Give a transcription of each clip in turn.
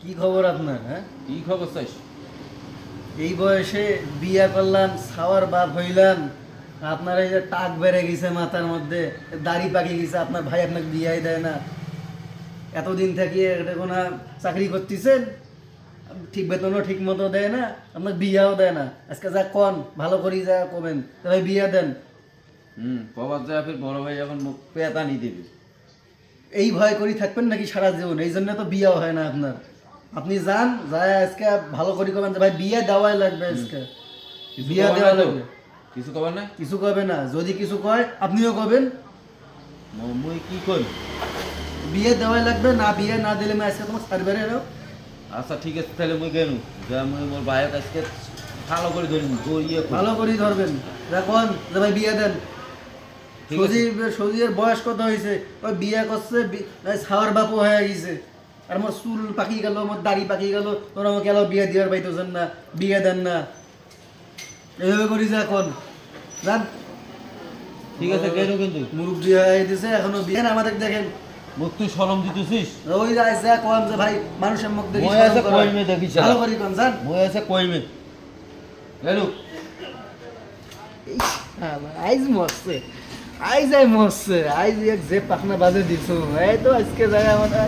কি খবর আপনার? হ্যাঁ, কি খবর চাইছ? এই বয়সে বিয়া করলাম, ছাওয়ার বাপ হইলাম, আপনার এই যে টাক বেড়ে গেছে মাথার মধ্যে, দাড়ি পাকি গেছে, আপনার ভাই আপনাকে বিয়াই দেয় না। এতদিন থাকিয়ে এটা কোনো চাকরি করতেছেন, ঠিক বেতনও ঠিক মতো দেয় না, আপনাকে বিয়াও দেয় না। আজকে যা কন ভালো করি যা কবেন, তো ভাই বিয়া দেন। কবার যায় ফির বড় ভাই এখন মুখ পেতানি দিবি। এই ভয় করি থাকবেন নাকি সারা জীবন? এই জন্য তো বিয়াও হয় না আপনার। আপনি যান, যায় আজকে ভালো করি কবেন যে ভাই বিয়ে দেওয়াই লাগবে, আজকে কিছু বিয়া কবার দেওয়া নাই তো? লাগবে। কিছু কবার নাই? কিছু কবে না, যদি কিছু কয় আপনিও কবেন মুই কি করি? বিয়ে দেওয়াই লাগবে, না বিয়ে না দিলে আমি আজকে তোমার সার্ভারে এলো। আচ্ছা ঠিক আছে, তাহলে মুই গেলু যা মুই মোর ভাইয়ের আজকে ভালো করে ধরি ইয়ে করি। ভালো করেই ধরবেন, দেখুন যে ভাই বিয়ে দেন। ঠিক আছে। সজির বয়স কত হয়েছে, ওই বিয়ে করছে, ছাওয়ার বাপু হয়ে গেছে, আর মোর চুল পাকি গেল, মোর দাড়ি পাকি গেল, তোর আমাকে এলো বিয়ে দেওয়ার পাইতেছেন না, বিয়ে দেন না। এইভাবে করি যে এখন যান। ঠিক আছে গেলু, কিন্তু মুরব্বী হয়ে দিছে এখনো বিয়ে না, আমাদের দেখেন মুখ তুই সরম দিতেছিস। ওই রাইছে কোন যে ভাই মানুষের মুখ দেখি মই আছে কইমে দেখিস ভালো করি কোন যান। মই আছে কইমে গেলু। আইজ মরছে, আইজ মরছে, আইজ এক যে পাখনা বাজে দিছো, এই তো আজকে যায় আমাদের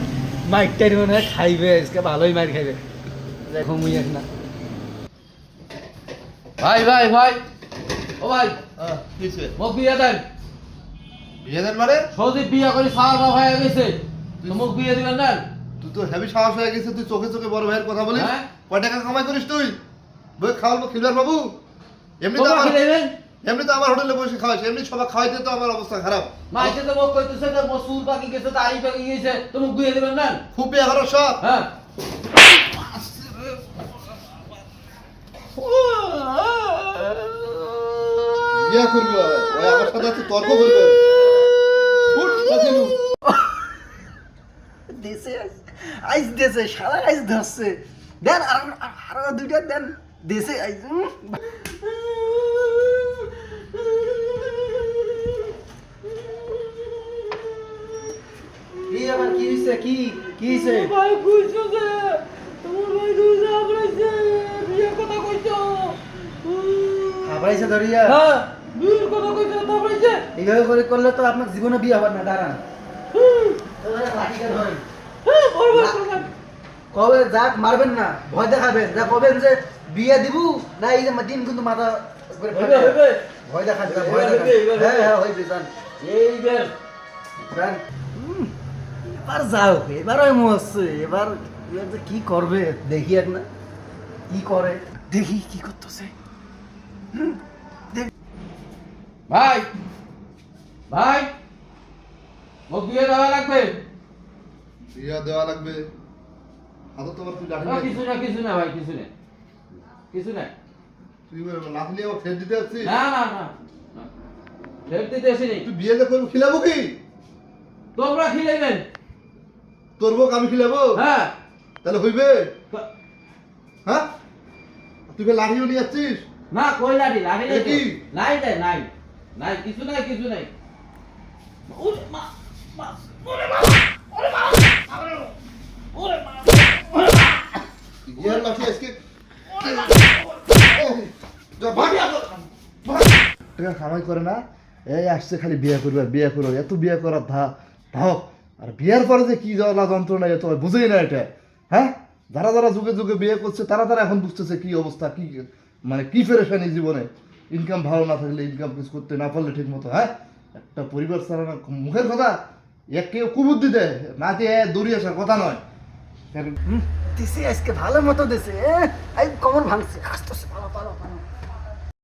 মাইকটাই মনে হয় খাইবে, আজকে ভালোই মার খাইবে। দেখো মুই এক না ভাই ভাই ভাই, ও ভাই কিসে মুখ বিয়ে দেন। বিয়ে দেন মানে? সৌদি বিয়ে করে সারা বাপ হয়ে গেছে, তো মুখ বিয়ে দিবেন না? তুই তো হেভি সাহস হয়ে গেছে, তুই চোখে চোখে বড় ভাইয়ের কথা বলিস। হ্যাঁ? কয় টাকা কামাই করিস তুই? বই খাওয়াবো খিলবার বাবু। এমনি তো তোমরা আমার কি দেবেন? এমনি তো আমার হোটেলে বসে খাওয়াইছে, এমনি সবাই খাওয়াইতে তো আমার অবস্থা খারাপ। মাইসে তো মুখ কইতেছে যে মোর চুল পাকি গেছে, দাড়ি পাকি গেছে, তো মুখ বিয়ে দিবেন না? খুব বিয়ে করার শখ। হ্যাঁ বিয়ে করবি ওই আমার সাথে তুই তর্ক করবে। ফুট কাছিলু। দেশে আইজ দেশে সারা আইজ ধরছে, দেন আরো দুইটা দেন দেশে আইজ। কি আবার কি হইছে? কি কি হইছে? ভাই কইছো যে তোমার ভাই দুজা বলেছে বিয়ে কথা কইছো। খাবরাইছে ধরিয়া হ্যাঁ বিয়ের কথা কইছো তো বলেছে। এইভাবে করে করলে তো আপনার জীবনে বিয়ে হবে না। দাঁড়ান, লাঠিটা ধরেন, বড় বড় করবেন। কবে যাক মারবেন না, ভয় দেখাবেন, যা কবেন যে বিয়ে দিব না, এই যে দিন কিন্তু মাথা করে হইবে হইবে ভয় দেখান, ভয় দেখান। এবার হ্যাঁ হ্যাঁ হইবে, যান এইবার যান। এবার যাও, এবার ওই মরছে, এবার এবার যে কি করবে দেখি এক না, কি করে দেখি কি করতেছে। ভাই ভাই মুখ বিয়ে দেওয়া লাগবে। বিয়ে দেওয়া লাগবে। হাতে তোমার তুই লাঠি নিয়ে কিছু না কিছু না ভাই, কিছু না কিছু না। তুই লাঠি নিয়ে আমার ফের দিতে আসছিস। না না না না, ফের দিতে আসিনি। তুই বিয়ে যে করবো খিলাবো কি? তোমরা খিলাইবেন। তোর বউকে আমি খিলাবো? হ্যাঁ তাহলে হইবে? হ্যাঁ তুই ফের লাঠিও নিয়ে আসছিস? না কই লাঠি লাঠি এ কি? নাই নাই নাই নাই কিছু নাই কিছু নাই। ওরে মা মা ওরে মা ওরে মা ওরে মা বিয়ের লাঠি আজকে টাকা কামাই করে না, এই আসছে খালি বিয়ে করবে বিয়ে করবে, এত বিয়ে করার ধাক। আর বিয়ের পরে যে কি জ্বালা যন্ত্রণা, এত বুঝেই না এটা। হ্যাঁ, যারা যারা যুগে যুগে বিয়ে করছে তারা তারা এখন বুঝতেছে কি অবস্থা, কি মানে কি পেরেশানি জীবনে। ইনকাম ভালো না থাকলে, ইনকাম কিছু করতে না পারলে ঠিক মতো, হ্যাঁ একটা পরিবার চালানো মুখের কথা, এক কেউ কুবুদ্ধি দেয় না, যে দৌড়িয়ে আসার কথা নয়। দিছে আজকে ভালো মতো দিছে, এই কমর ভাঙছে, আসতেছে, ভালো ভালো ভালো।